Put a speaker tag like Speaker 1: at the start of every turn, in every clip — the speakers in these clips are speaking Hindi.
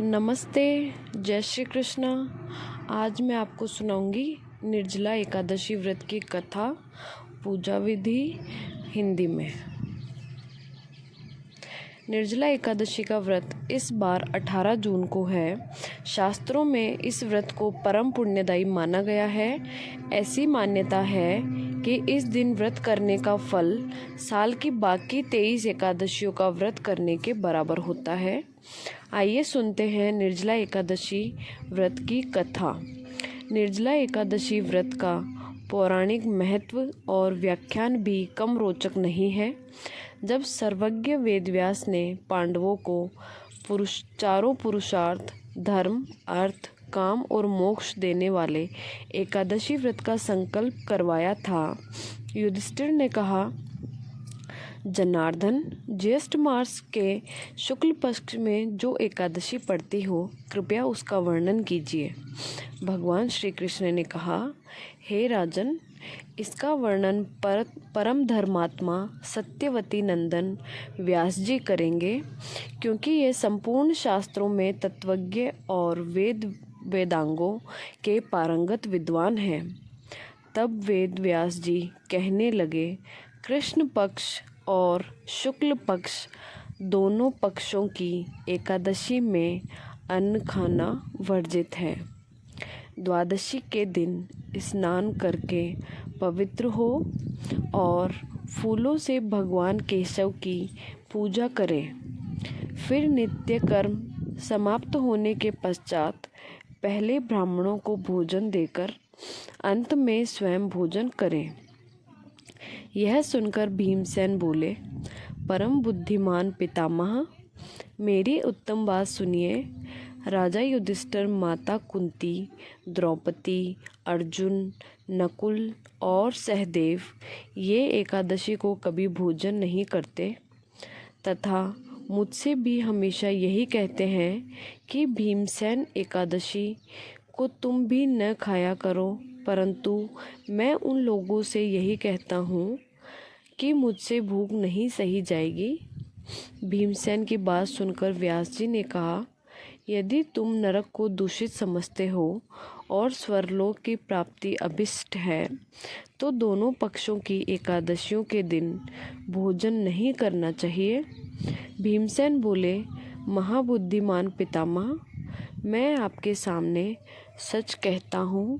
Speaker 1: नमस्ते, जय श्री कृष्ण। आज मैं आपको सुनाऊंगी निर्जला एकादशी व्रत की कथा, पूजा विधि हिंदी में। निर्जला एकादशी का व्रत इस बार 18 जून को है। शास्त्रों में इस व्रत को परम पुण्यदायी माना गया है। ऐसी मान्यता है कि इस दिन व्रत करने का फल साल की बाकी 23 एकादशियों का व्रत करने के बराबर होता है। आइए सुनते हैं निर्जला एकादशी व्रत की कथा। निर्जला एकादशी व्रत का पौराणिक महत्व और व्याख्यान भी कम रोचक नहीं है। जब सर्वज्ञ वेदव्यास ने पांडवों को चारों पुरुषार्थ, धर्म, अर्थ, काम और मोक्ष देने वाले एकादशी व्रत का संकल्प करवाया था, युधिष्ठिर ने कहा, जनार्दन, ज्येष्ठ मास के शुक्ल पक्ष में जो एकादशी पड़ती हो, कृपया उसका वर्णन कीजिए। भगवान श्री कृष्ण ने कहा, हे राजन, इसका वर्णन परम धर्मात्मा सत्यवती नंदन व्यास जी करेंगे, क्योंकि ये संपूर्ण शास्त्रों में तत्वज्ञ और वेदांगों के पारंगत विद्वान हैं। तब वेद व्यास जी कहने लगे, कृष्ण पक्ष और शुक्ल पक्ष दोनों पक्षों की एकादशी में अन्न खाना वर्जित है। द्वादशी के दिन स्नान करके पवित्र हो और फूलों से भगवान केशव की पूजा करें। फिर नित्य कर्म समाप्त होने के पश्चात पहले ब्राह्मणों को भोजन देकर अंत में स्वयं भोजन करें। यह सुनकर भीमसेन बोले, परम बुद्धिमान पितामह, मेरी उत्तम बात सुनिए। राजा युधिष्ठिर, माता कुंती, द्रौपदी, अर्जुन, नकुल और सहदेव ये एकादशी को कभी भोजन नहीं करते तथा मुझसे भी हमेशा यही कहते हैं कि भीमसेन एकादशी को तुम भी न खाया करो, परंतु मैं उन लोगों से यही कहता हूँ कि मुझसे भूख नहीं सही जाएगी। भीमसेन की बात सुनकर व्यास जी ने कहा, यदि तुम नरक को दूषित समझते हो और स्वर्गलोक की प्राप्ति अभिष्ट है, तो दोनों पक्षों की एकादशियों के दिन भोजन नहीं करना चाहिए। भीमसेन बोले, महाबुद्धिमान पितामह, मैं आपके सामने सच कहता हूँ,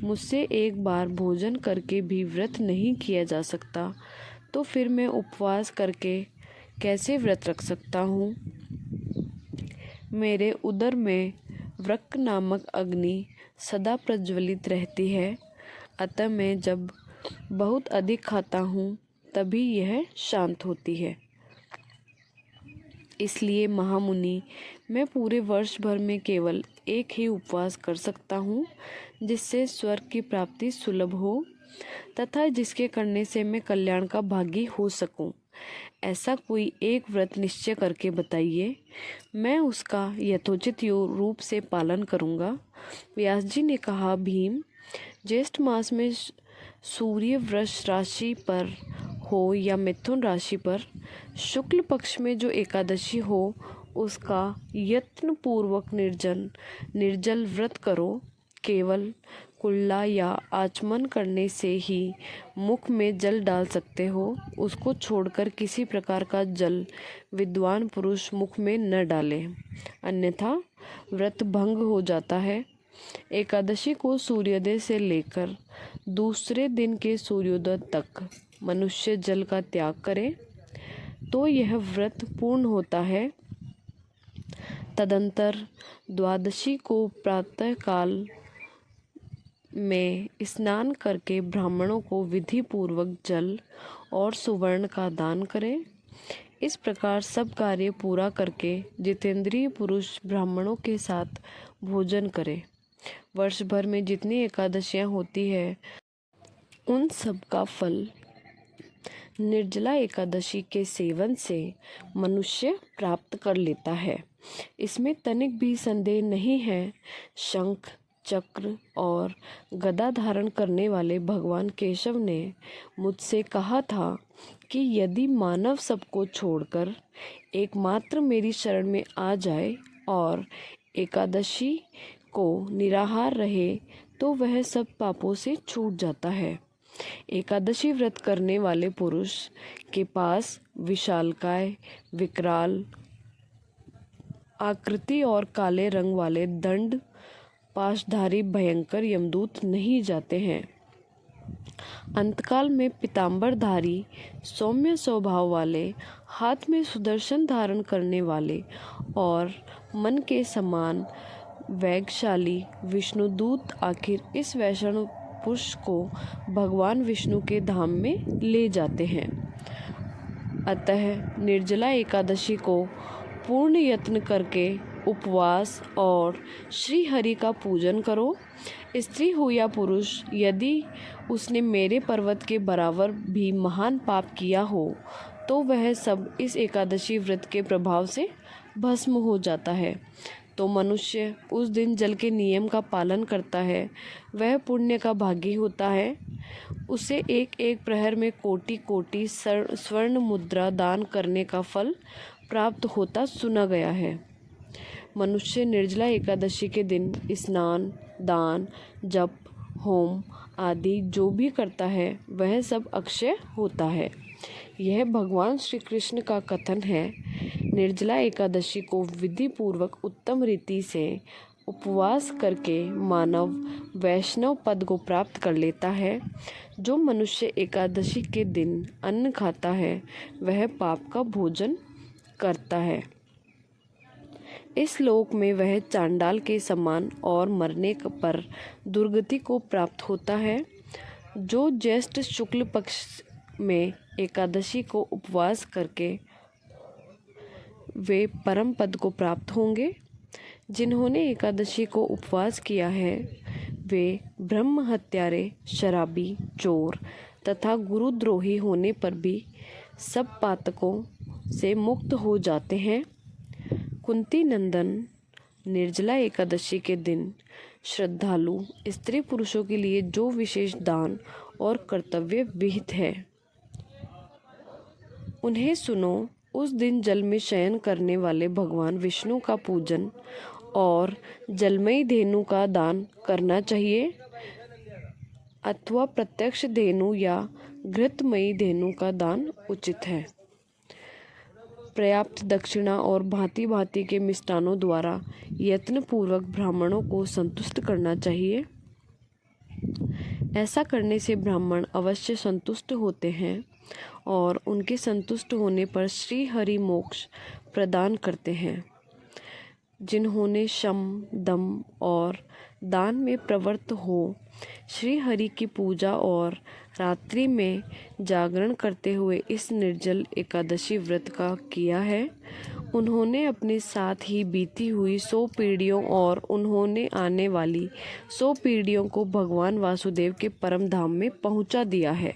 Speaker 1: मुझसे एक बार भोजन करके भी व्रत नहीं किया जा सकता, तो फिर मैं उपवास करके कैसे व्रत रख सकता हूँ। मेरे उदर में वृक्क नामक अग्नि सदा प्रज्वलित रहती है, अतः मैं जब बहुत अधिक खाता हूँ तभी यह शांत होती है। इसलिए महामुनि, मैं पूरे वर्ष भर में केवल एक ही उपवास कर सकता हूँ, जिससे स्वर्ग की प्राप्ति सुलभ हो तथा जिसके करने से मैं कल्याण का भागी हो सकूं। ऐसा कोई एक व्रत निश्चय करके बताइए, मैं उसका यथोचित रूप से पालन करूंगा। व्यास जी ने कहा, भीम, ज्येष्ठ मास में सूर्य वृष राशि पर हो या मिथुन राशि पर शुक्ल पक्ष में जो एकादशी हो, उसका यत्न पूर्वक निर्जल व्रत करो। केवल कुल्ला या आचमन करने से ही मुख में जल डाल सकते हो, उसको छोड़कर किसी प्रकार का जल विद्वान पुरुष मुख में न डाले, अन्यथा व्रत भंग हो जाता है। एकादशी को सूर्योदय से लेकर दूसरे दिन के सूर्योदय तक मनुष्य जल का त्याग करे तो यह व्रत पूर्ण होता है। तदंतर द्वादशी को प्रातः काल में स्नान करके ब्राह्मणों को विधि पूर्वक जल और सुवर्ण का दान करें। इस प्रकार सब कार्य पूरा करके जितेंद्रिय पुरुष ब्राह्मणों के साथ भोजन करे। वर्ष भर में जितनी एकादशियां होती है, उन सब का फल निर्जला एकादशी के सेवन से मनुष्य प्राप्त कर लेता है। इसमें तनिक भी संदेह नहीं है। शंख, चक्र और गदा धारण करने वाले भगवान केशव ने मुझसे कहा था कि यदि मानव सबको छोड़कर एकमात्र मेरी शरण में आ जाए और एकादशी को निराहार रहे तो वह सब पापों से छूट जाता है। एकादशी व्रत करने वाले पुरुष के पास विशालकाय, विकराल आकृति और काले रंग वाले दंड पाशधारी भयंकर यमदूत नहीं जाते हैं। अंतकाल में पीतांबरधारी, सौम्य स्वभाव वाले, हाथ में सुदर्शन धारण करने वाले और मन के समान वेगशाली विष्णुदूत आखिर इस वैष्णव पुरुष को भगवान विष्णु के धाम में ले जाते हैं। अतः निर्जला एकादशी को पूर्ण यत्न करके उपवास और श्री हरि का पूजन करो। स्त्री हो या पुरुष, यदि उसने मेरे पर्वत के बराबर भी महान पाप किया हो तो वह सब इस एकादशी व्रत के प्रभाव से भस्म हो जाता है। तो मनुष्य उस दिन जल के नियम का पालन करता है, वह पुण्य का भागी होता है। उसे एक एक प्रहर में कोटि कोटि स्वर्ण मुद्रा दान करने का फल प्राप्त होता सुना गया है। मनुष्य निर्जला एकादशी के दिन स्नान, दान, जप, होम आदि जो भी करता है वह सब अक्षय होता है। यह भगवान श्री कृष्ण का कथन है। निर्जला एकादशी को विधि पूर्वक उत्तम रीति से उपवास करके मानव वैष्णव पद को प्राप्त कर लेता है। जो मनुष्य एकादशी के दिन अन्न खाता है वह पाप का भोजन करता है। इस लोक में वह चांडाल के समान और मरने पर दुर्गति को प्राप्त होता है। जो ज्येष्ठ शुक्ल पक्ष में एकादशी को उपवास करके वे परम पद को प्राप्त होंगे। जिन्होंने एकादशी को उपवास किया है वे ब्रह्म हत्यारे, शराबी, चोर तथा गुरुद्रोही होने पर भी सब पातकों से मुक्त हो जाते हैं। कुंती नंदन, निर्जला एकादशी के दिन श्रद्धालु स्त्री पुरुषों के लिए जो विशेष दान और कर्तव्य विहित है उन्हें सुनो। उस दिन जल में शयन करने वाले भगवान विष्णु का पूजन और जलमयी धेनु का दान करना चाहिए अथवा प्रत्यक्ष धेनु या घृतमयी धेनु का दान उचित है। पर्याप्त दक्षिणा और भांति भांति के मिष्टानों द्वारा यत्न पूर्वक ब्राह्मणों को संतुष्ट करना चाहिए। ऐसा करने से ब्राह्मण अवश्य संतुष्ट होते हैं और उनके संतुष्ट होने पर श्री हरि मोक्ष प्रदान करते हैं। जिन्होंने शम, दम और दान में प्रवृत्त हो श्री हरि की पूजा और रात्रि में जागरण करते हुए इस निर्जल एकादशी व्रत का किया है, उन्होंने अपने साथ ही बीती हुई 100 पीढ़ियों और उन्होंने आने वाली 100 पीढ़ियों को भगवान वासुदेव के परम धाम में पहुंचा दिया है।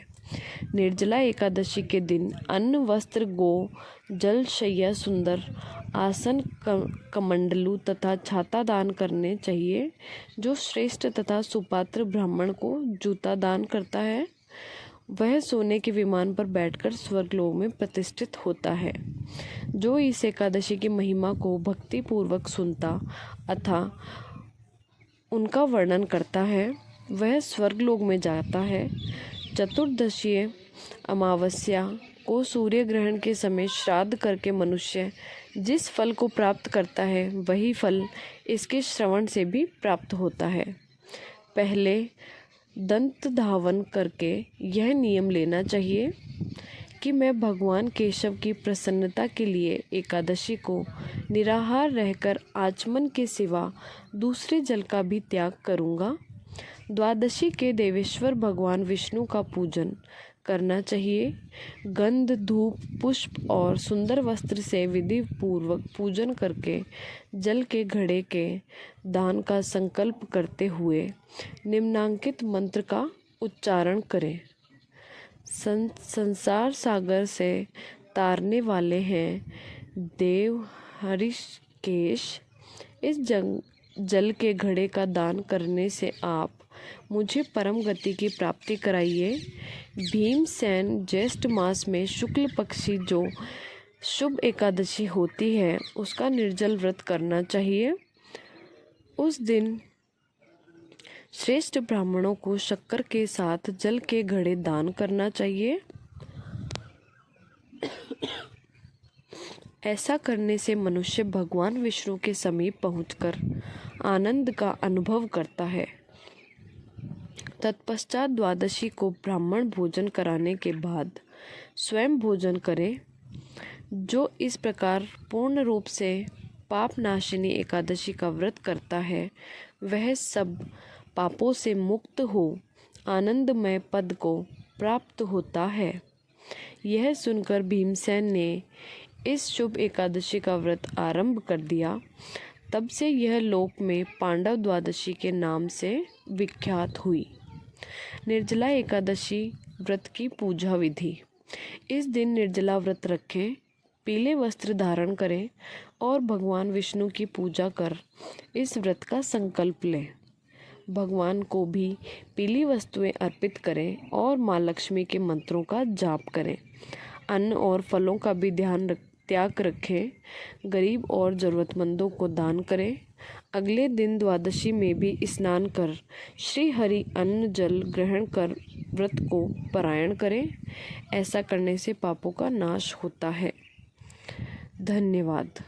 Speaker 1: निर्जला एकादशी के दिन अन्न, वस्त्र, गो, जल, शैया, सुंदर आसन, कमंडलू तथा छाता दान करने चाहिए। जो श्रेष्ठ तथा सुपात्र ब्राह्मण को जूता दान करता है वह सोने के विमान पर बैठकर स्वर्गलोक में प्रतिष्ठित होता है। जो इस एकादशी की महिमा को भक्ति पूर्वक सुनता अथा उनका वर्णन करता है वह स्वर्गलोक में जाता है। चतुर्दशीय अमावस्या को सूर्य ग्रहण के समय श्राद्ध करके मनुष्य जिस फल को प्राप्त करता है वही फल इसके श्रवण से भी प्राप्त होता है। पहले दंत धावन करके यह नियम लेना चाहिए कि मैं भगवान केशव की प्रसन्नता के लिए एकादशी को निराहार रहकर आचमन के सिवा दूसरे जल का भी त्याग करूँगा। द्वादशी के देवेश्वर भगवान विष्णु का पूजन करना चाहिए। गंध, धूप, पुष्प और सुंदर वस्त्र से विधि पूर्वक पूजन करके जल के घड़े के दान का संकल्प करते हुए निम्नांकित मंत्र का उच्चारण करें। संसार सागर से तारने वाले हैं देव हरिकेश, इस जल के घड़े का दान करने से आप मुझे परम गति की प्राप्ति कराइए। भीमसेन ज्येष्ठ मास में शुक्ल पक्षी जो शुभ एकादशी होती है उसका निर्जल व्रत करना चाहिए। उस दिन श्रेष्ठ ब्राह्मणों को शक्कर के साथ जल के घड़े दान करना चाहिए। ऐसा करने से मनुष्य भगवान विष्णु के समीप पहुंचकर आनंद का अनुभव करता है। तत्पश्चात द्वादशी को ब्राह्मण भोजन कराने के बाद स्वयं भोजन करे। जो इस प्रकार पूर्ण रूप से पाप नाशिनी एकादशी का व्रत करता है वह सब पापों से मुक्त हो आनंदमय पद को प्राप्त होता है। यह सुनकर भीमसेन ने इस शुभ एकादशी का व्रत आरंभ कर दिया। तब से यह लोक में पांडव द्वादशी के नाम से विख्यात हुई। निर्जला एकादशी व्रत की पूजा विधि। इस दिन निर्जला व्रत रखें, पीले वस्त्र धारण करें और भगवान विष्णु की पूजा कर इस व्रत का संकल्प लें। भगवान को भी पीली वस्तुएं अर्पित करें और माँ लक्ष्मी के मंत्रों का जाप करें। अन्न और फलों का भी त्याग रखें। गरीब और ज़रूरतमंदों को दान करें। अगले दिन द्वादशी में भी स्नान कर श्री हरि अन्न जल ग्रहण कर व्रत को पारायण करें। ऐसा करने से पापों का नाश होता है। धन्यवाद।